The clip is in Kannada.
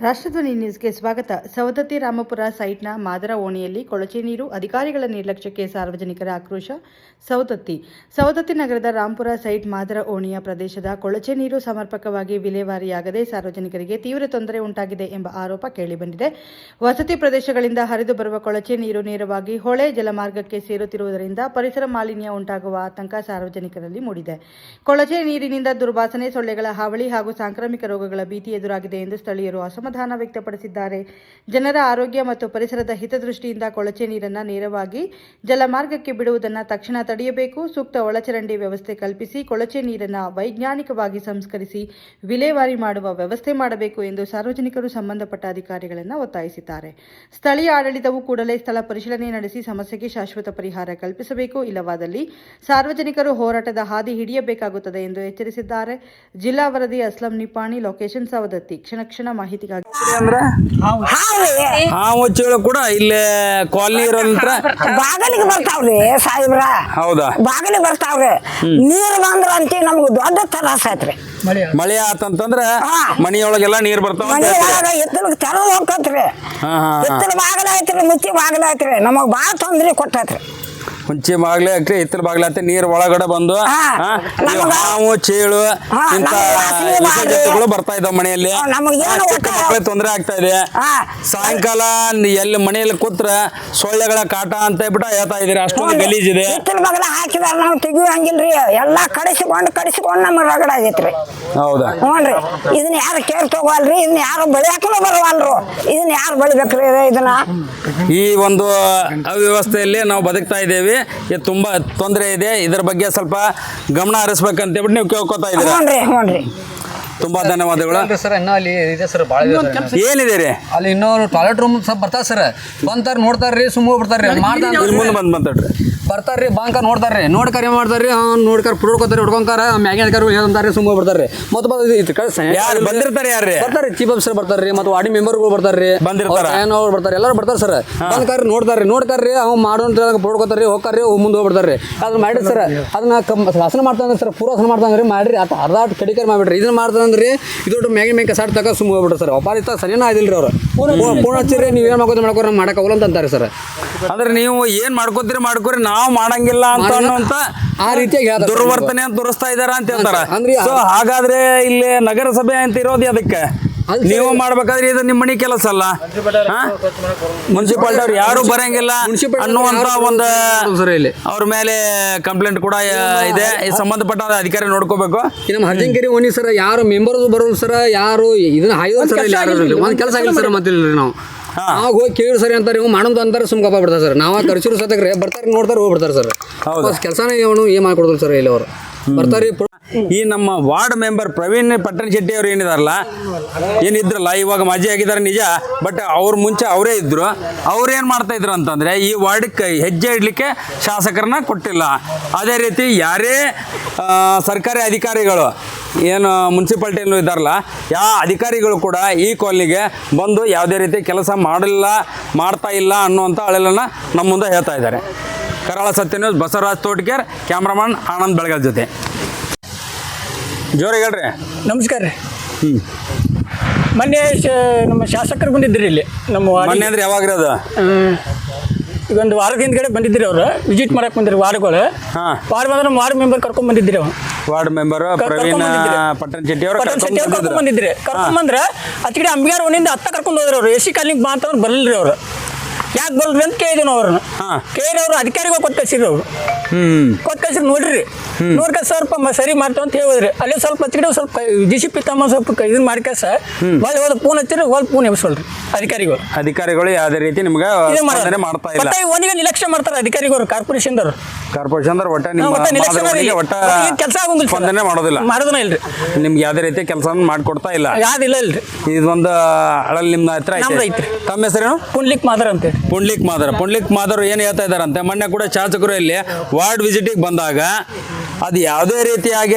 ರಾಷ್ಟ್ರಧ್ವನಿ ನ್ಯೂಸ್ಗೆ ಸ್ವಾಗತ. ಸವದತ್ತಿ ರಾಮಪುರ ಸೈಟ್ನ ಮಾದರ ಓಣಿಯಲ್ಲಿ ಕೊಳಚೆ ನೀರು, ಅಧಿಕಾರಿಗಳ ನಿರ್ಲಕ್ಷ್ಯಕ್ಕೆ ಸಾರ್ವಜನಿಕರ ಆಕ್ರೋಶ. ಸವದತ್ತಿ ನಗರದ ರಾಮಪುರ ಸೈಟ್ ಮಾದರ ಓಣಿಯ ಪ್ರದೇಶದ ಕೊಳಚೆ ನೀರು ಸಮರ್ಪಕವಾಗಿ ವಿಲೇವಾರಿಯಾಗದೆ ಸಾರ್ವಜನಿಕರಿಗೆ ತೀವ್ರ ತೊಂದರೆ ಉಂಟಾಗಿದೆ ಎಂಬ ಆರೋಪ ಕೇಳಿಬಂದಿದೆ. ವಸತಿ ಪ್ರದೇಶಗಳಿಂದ ಹರಿದು ಬರುವ ಕೊಳಚೆ ನೀರು ನೇರವಾಗಿ ಹೊಳೆ ಜಲಮಾರ್ಗಕ್ಕೆ ಸೇರುತ್ತಿರುವುದರಿಂದ ಪರಿಸರ ಮಾಲಿನ್ಯ ಉಂಟಾಗುವ ಆತಂಕ ಸಾರ್ವಜನಿಕರಲ್ಲಿ ಮೂಡಿದೆ. ಕೊಳಚೆ ನೀರಿನಿಂದ ದುರ್ವಾಸನೆ, ಸೊಳ್ಳೆಗಳ ಹಾವಳಿ ಹಾಗೂ ಸಾಂಕ್ರಾಮಿಕ ರೋಗಗಳ ಭೀತಿ ಎದುರಾಗಿದೆ ಎಂದು ಸ್ಥಳೀಯರು ಅಸಮಾಧಾನ ವ್ಯಕ್ತಪಡಿಸಿದ್ದಾರೆ. ಜನರ ಆರೋಗ್ಯ ಮತ್ತು ಪರಿಸರದ ಹಿತದೃಷ್ಟಿಯಿಂದ ಕೊಳಚೆ ನೀರನ್ನು ನೇರವಾಗಿ ಜಲಮಾರ್ಗಕ್ಕೆ ಬಿಡುವುದನ್ನು ತಕ್ಷಣ ತಡೆಯಬೇಕು. ಸೂಕ್ತ ಒಳಚರಂಡಿ ವ್ಯವಸ್ಥೆ ಕಲ್ಪಿಸಿ ಕೊಳಚೆ ನೀರನ್ನು ವೈಜ್ಞಾನಿಕವಾಗಿ ಸಂಸ್ಕರಿಸಿ ವಿಲೇವಾರಿ ಮಾಡುವ ವ್ಯವಸ್ಥೆ ಮಾಡಬೇಕು ಎಂದು ಸಾರ್ವಜನಿಕರು ಸಂಬಂಧಪಟ್ಟ ಅಧಿಕಾರಿಗಳನ್ನು ಒತ್ತಾಯಿಸಿದ್ದಾರೆ. ಸ್ಥಳೀಯ ಆಡಳಿತವು ಕೂಡಲೇ ಸ್ಥಳ ಪರಿಶೀಲನೆ ನಡೆಸಿ ಸಮಸ್ಯೆಗೆ ಶಾಶ್ವತ ಪರಿಹಾರ ಕಲ್ಪಿಸಬೇಕು. ಇಲ್ಲವಾದಲ್ಲಿ ಸಾರ್ವಜನಿಕರು ಹೋರಾಟದ ಹಾದಿ ಹಿಡಿಯಬೇಕಾಗುತ್ತದೆ ಎಂದು ಎಚ್ಚರಿಸಿದ್ದಾರೆ. ಜಿಲ್ಲಾ ವರದಿ ಅಸ್ಲಂ ನಿಪಾಣಿ, ಲೊಕೇಶನ್ ಸವದತ್ತಿ. ಕ್ಷಣ ಮಾಹಿತಿಗಾಗಿ ಹಾವು ಚೇಳು ಕೂಡ ಇಲ್ಲೇ ಕಾಲನಿ ಇರೋಂತ್ರ ಬಾಗಲಿಗೆ ಬರ್ತಾವ್ರಿ ಸಾಹೇಬ್ರ. ಹೌದಾ, ಬಾಗಲಿಗೆ ಬರ್ತಾವ್ರಿ. ನೀರ್ ಬಂದ್ರ ಅಂತ ನಮ್ಗೆ ದೊಡ್ಡ ತ್ರಾಸ ಐತ್ರಿ. ಮಳೆ ಆತಂತಂದ್ರ ಮನಿಯೊಳಗೆಲ್ಲ ನೀರ್ ಬರ್ತಾವ. ಎತ್ತಲಿಗೆ ತೆರವು ಹೋಗ್ತತ್ರಿ. ಎತ್ತಲ ಬಾಗಲ ಐತ್ರಿ, ಮುಚ್ಚಿ ಬಾಗಲ ಐತ್ರಿ. ನಮಗ್ ಬಾಳ ತೊಂದ್ರೆ ಕೊಟ್ಟತ್ರಿ. ಮುಂಚೆ ಬಾಗ್ಲೆ ಹಾಕ್ರಿ, ಹಿತ್ತಲ ಬಾಗ್ಲ ಹಾಕಿ ನೀರ್ ಒಳಗಡೆ ಬಂದು ಹಾವು ಚೇಳು ಇಂತ ಜೊತೆಗಳು ಬರ್ತಾ ಇದಾವ ಮನೆಯಲ್ಲಿ. ಮಕ್ಕಳಿಗೆ ತೊಂದರೆ ಆಗ್ತಾ ಇದೆ. ಸಾಯಂಕಾಲ ಎಲ್ಲಿ ಮನೆಯಲ್ಲಿ ಕೂತ್ರ ಸೊಳ್ಳೆಗಳ ಕಾಟ ಅಂತ ಹೇಳ್ಬಿಟ್ಟು ಹೇಳ್ತಾ ಇದೀರಿ. ಅಷ್ಟೊಂದು ಗಲೀಜಿದೆ. ಹಿತ್ತಲ ಬಾಗಲ ಹಾಕಿದಾರ ನಾವು ತೆಗಿಯಂಗಿಲ್ರಿ. ಎಲ್ಲಾ ಕಡಿಸಿಕೊಂಡು ನಮ್ಗೆ ರಗಡ ಆಗೈತ್ರಿ. ಹೌದಾ? ಹ್ಞೂನ್ರಿ. ಇದನ್ನ ಯಾರು ಕೇರ್ ತಗೋಲ್ರಿ. ಇದನ್ನ ಯಾರು ಬೆಳೆಯಾಕೂ ಬರವಲ್ರು. ಇದನ್ನ ಯಾರು ಬೆಳಿಬೇಕ್ರಿ? ಇದನ್ನ ಈ ಒಂದು ಅವ್ಯವಸ್ಥೆಯಲ್ಲಿ ನಾವು ಬದುಕ್ತಾ ಇದ್ದೇವೆ. ಇದು ತುಂಬಾ ತೊಂದರೆ ಇದೆ. ಇದರ ಬಗ್ಗೆ ಸ್ವಲ್ಪ ಗಮನ ಹರಿಸ್ಬೇಕಂತ ಹೇಳ್ಬಿಟ್ಟು ನೀವು ಕೇಳ್ಕೊತಾ ಇದ್ದೀರಾ. ಹ್ಞೂನ್ರಿ. ತುಂಬಾ ಧನ್ಯವಾದಗಳು ಸರ್. ಇನ್ನೂ ಅಲ್ಲಿ ಇದೆ ಸರ್, ಭಾಳ ಏನಿದೆ ರೀ ಅಲ್ಲಿ. ಇನ್ನೂ ಟಾಯ್ಲೆಟ್ ರೂಮ್ ಸ್ವಲ್ಪ ಬರ್ತಾರ ಸರ್. ಬಂತಾರ ನೋಡ್ತಾರ್ರಿ, ಸುಮ್ಮ ಬಿಡ್ತಾರ್ರಿ. ಮುಂದೆ ಮಾತಾಡ್ರಿ. ಬರ್ತಾರ್ರಿ, ಬಾಂಕ ನೋಡ್ತಾರ್ರಿ, ನೋಡ್ಕರ್ ಏನ್ ಮಾಡ್ತಾರ್ರಿ, ನೋಡ್ಕರ್ ಪುಡ್ಕೋತಾರೆ, ಹೊಡ್ಕೊಂತಾರ. ಮ್ಯಾಗಿನ ಅಧಿಕಾರಿಗಳು ಹೇಳ್ತಾರೆ, ಸುಮ್ಮ ಬಿಡ್ತಾರ್ರಿ. ಮತ್ತೆ ಯಾರು ಬಂದಿರ್ತಾರೆ? ಯಾರ್ರಿ ಬರ್ತಾರ್ರಿ? ಚೀಫ್ ಆಫೀಸರ್ ಬರ್ತಾರ್ರಿ, ಮತ್ತು ವಾರ್ಡ್ ಮೆಂಬರ್ಗಳು ಬರ್ತಾರ್ರಿ, ಅವ್ರು ಬರ್ತಾರೆ, ಎಲ್ಲರೂ ಬರ್ತಾರೆ ಸರ್. ಬಂದ್ಕಾರ್ರಿ, ನೋಡ್ತಾರ್ರಿ, ಅವ್ನು ಮಾಡೋಂತ ಪುಡ್ಕೋತಾರ್ರಿ, ಹೋಗ್ತಾರ್ರಿ, ಮುಂದೆ ಹೋಗ್ಬಿಡ್ತಾರ್ರಿ. ಅದನ್ನ ಮಾಡಿ ಸರ್, ಅದನ್ನ ಶಾಸನ ಮಾಡ್ತಾನೆ ಸರ್, ಪೂರ್ವಾಸನ ಮಾಡ್ತಾನ್ರಿ. ಮಾಡ್ರಿ ಅರ್ಧ ಕಡಿಕೆ ಮಾಡಿಬಿಡ್ರಿ. ಇದನ್ನ ಮಾಡ್ತಾನಂದ್ರಿ, ಇದೊಟ್ಟು ಮ್ಯಾಗಿನ ಸಾಟ್ ತಗ ಸುಮ್ಮ ಹೋಗ್ಬಿಡ್ರಿ ಸರ್. ಅಪಾರಿತ ಸರಿನಾ ಆಗಿಲ್ರಿ ಅವ್ರು. ಫೋನ್ ಹಚ್ಚಿರಿ, ನೀವೇನು ಮಾಡ್ಕೋರಿ ಮಾಡಕ್ಕಾಗಲ್ಲ ಅಂತ ಅಂತಾರೆ ಸರ್. ಅಂದ್ರೆ ನೀವು ಏನ್ ಮಾಡ್ಕೋರಿ, ನಾವು ಮಾಡಂಗಿಲ್ಲ ಅಂತ ಅನ್ನೋಂತ ಆ ರೀತಿಯಾಗಿ ದುರ್ವರ್ತನೆ ಅಂತ ತೋರಿಸ್ತಾ ಇದಾರ ಅಂತ ಹೇಳ್ತಾರ. ಸೊ ಹಾಗಾದ್ರೆ ಇಲ್ಲಿ ನಗರಸಭೆ ಅಂತ ಇರೋದು ಅದಕ್ಕೆ ನೀವು ಮಾಡ್ಬೇಕಾದ್ರೆ ಇದು ನಿಮ್ಮ ಮನೆ ಕೆಲಸ ಅಲ್ಲ. ಮುನ್ಸಿಪಾಲಿಟಿ ಅವ್ರು ಯಾರು ಬರಂಗಿಲ್ಲ ಅನ್ನುವಂತ ಒಂದು ಅವ್ರ ಮೇಲೆ ಕಂಪ್ಲೇಂಟ್ ಕೂಡ ಇದೆ. ಸಂಬಂಧಪಟ್ಟ ಅಧಿಕಾರಿ ನೋಡ್ಕೋಬೇಕು. ನಮ್ಮ ಹರ್ಜಂಕೇರಿ ಓಣಿ ಸರ್, ಯಾರು ಮೆಂಬರ್ಸ್ ಬರೋದು ಸರ್, ಯಾರು ಇದನ್ನ ಹಾಯ್ದು ಸರ್, ಒಂದು ಕೆಲಸ ಆಗಿಲ್ಲ ಸರ್. ಮತ್ತಿಲ್ಲ ನಾವು ಆಗ ಹೋಗಿ ಕೇಳಿ ಸರಿ ಅಂತಾರೆ, ಇವ್ ಮಾಡೋದು ಅಂತಾರೆ, ಸುಮ್ಕಪ್ಪ ಬಿಡ್ತಾರೆ ಸರ್. ನಾವು ಕರ್ಸಿರು ಸತಕ್ರೆ ಬರ್ತಾರೆ, ನೋಡ್ತಾರೆ, ಹೋಗ್ಬಿಡ್ತಾರೆ ಸರ್. ಕೆಲಸನೇ ಅವನು ಏನ್ ಮಾಡ್ಕೊಡ್ತಾರೆ ಸರ್. ಇಲ್ಲಿ ಅವರು ಬರ್ತಾರೆ. ಈ ನಮ್ಮ ವಾರ್ಡ್ ಮೆಂಬರ್ ಪ್ರವೀಣ್ ಪಟ್ಟಣ ಶೆಟ್ಟಿ ಅವರು ಏನಿದ್ರಲ್ಲ, ಇವಾಗ ಮಾಜಿ ಆಗಿದ್ದಾರೆ ನಿಜ, ಬಟ್ ಅವ್ರ ಮುಂಚೆ ಅವರೇ ಇದ್ರು. ಅವ್ರೇನು ಮಾಡ್ತಾ ಇದ್ರು ಅಂತಂದರೆ, ಈ ವಾರ್ಡ್ಗೆ ಹೆಜ್ಜೆ ಇಡಲಿಕ್ಕೆ ಶಾಸಕರನ್ನ ಕೊಟ್ಟಿಲ್ಲ. ಅದೇ ರೀತಿ ಯಾರೇ ಸರ್ಕಾರಿ ಅಧಿಕಾರಿಗಳು ಏನು ಮುನ್ಸಿಪಾಲ್ಟಿಯಲ್ಲೂ ಇದ್ದಾರಲ್ಲ, ಯಾವ ಅಧಿಕಾರಿಗಳು ಕೂಡ ಈ ಕಾಲನಿಗೆ ಬಂದು ಯಾವುದೇ ರೀತಿ ಕೆಲಸ ಮಾಡ್ತಾ ಇಲ್ಲ ಅನ್ನುವಂಥ ಅಳಲನ್ನು ನಮ್ಮ ಮುಂದೆ ಹೇಳ್ತಾ ಇದ್ದಾರೆ. ಕರಾಳ ಸತ್ಯ ನ್ಯೂಸ್, ಬಸವರಾಜ್ ತೋಟಕೇರ್, ಕ್ಯಾಮ್ರಾಮನ್ ಆನಂದ್ ಬೆಳಗಲ್ ಜೊತೆ. ಜೋರಿಗೆ ಹೇಳ್ರಿ. ನಮಸ್ಕಾರ ರೀ. ಮೊನ್ನೆ ನಮ್ಮ ಶಾಸಕರು ಬಂದಿದ್ರಿ ಇಲ್ಲಿ. ನಮ್ಮ ಮೊನ್ನೆ ಅಂದ್ರೆ ಯಾವಾಗ್ರಿ ಅದು? ಈಗ ಒಂದು ವಾರದ ಹಿಂದ್ಗಡೆ ಬಂದಿದ್ರಿ ಅವರು, ವಿಸಿಟ್ ಮಾಡಕ್ಕೆ ಬಂದಿರಿ ವಾರ್ಡ್ಗಳು. ವಾರ್ಡ್ ಬಂದ್ರೆ ವಾರ್ಡ್ ಮೆಂಬರ್ ಕರ್ಕೊಂಡ್ ಬಂದಿದ್ರಿ. ಅವ್ರು ವಾರ್ಡ್ ಮೆಂಬರ್ ಪ್ರವೀಣ್ ಪಟ್ಟಣ ಶೆಟ್ಟಿ ಅವರು ಕರ್ಕೊಂಡ್ ಬಂದಿದ್ರಿ. ಕರ್ಕೊಂಡ್ ಬಂದ್ರೆ ಅಚ್ಚಕಡೆ ಅಂಬಿಗಾರ್ ಓಣಿಯಿಂದ ಕರ್ಕೊಂಡು ಹೋದ್ರಿ. ಅವ್ರು AC ಕಾಲನಿಗೆ ಬಾ ಅಂತಂದ್ರೆ ಬರಲ್ರಿ. ಅವ್ರು ಯಾಕೆ ಬರಲ್ರಿ ಅಂತ ಕೇಳಿದ್ವಿ ನಾವು ಅವ್ರನ್ನ. ಕೇಳಿ ಅವ್ರು ಅಧಿಕಾರಿಗಳು ಕೊಟ್ಟು ಕಳ್ಸಿರಿ. ಅವ್ರು ಕೊಟ್ಟು ಕಳ್ಸಿರಿ, ನೋಡ್ರಿ ನೋಡ್ಕ ಸ್ವಲ್ಪ ಸರಿ ಮಾಡ್ತಾವ ಅಂತ ಹೇಳಿದ್ರಿ. ಅಲ್ಲೇ ಸ್ವಲ್ಪ ಹಚ್ಚಿಡೆ ಸ್ವಲ್ಪ DCP ತಮ್ಮ ಸ್ವಲ್ಪ ಇದನ್ನ ಮಾಡ್ಕಸ ಹೋದ ಫೋನ್ ಹಚ್ಚಿರಿ, ಹೋದ್ ಫೋನ್ ಎಬ್ಸೋಲ್ರಿ ಅಧಿಕಾರಿಗಳು ಯಾವುದೇ ರೀತಿ ನಿಮ್ಗೆ ಮಾಡ್ತಾ ಇಲ್ಲ. ಓಣಿಗೆ ನಿರ್ಲಕ್ಷ್ಯ ಮಾಡ್ತಾರೆ ಅಧಿಕಾರಿಗಳು. ಕಾರ್ಪೊರೇಷನ್ ಕೆಲಸ ಸ್ಪಂದನೆ ಮಾಡೋದನ್ನ ಇಲ್ರಿ. ನಿಮ್ಗೆ ಯಾವುದೇ ರೀತಿ ಕೆಲಸ ಮಾಡ್ಕೊಡ್ತಾ ಇಲ್ಲ. ಯಾವ್ದಿಲ್ಲ ಇಲ್ರಿ. ಇದೊಂದು ಅಳಲ್ ನಿಮ್ಮ ಹತ್ರ ಐತ್ರಿ. ತಮ್ಮ ಹೆಸರೇನು? ಪುಂಡ್ಲಿಕ್ ಮಾದರ್ ಅಂತ. ಪುಂಡ್ಲಿಕ್ ಮಾದರ್ ಏನು ಹೇಳ್ತಾ ಇದಾರಂತೆ, ಮೊನ್ನೆ ಕೂಡ ಶಾಸಕರು ಇಲ್ಲಿ ವಾರ್ಡ್ ವಿಸಿಟಿಗೆ ಬಂದಾಗ ಅದು ಯಾವುದೇ ರೀತಿಯಾಗಿ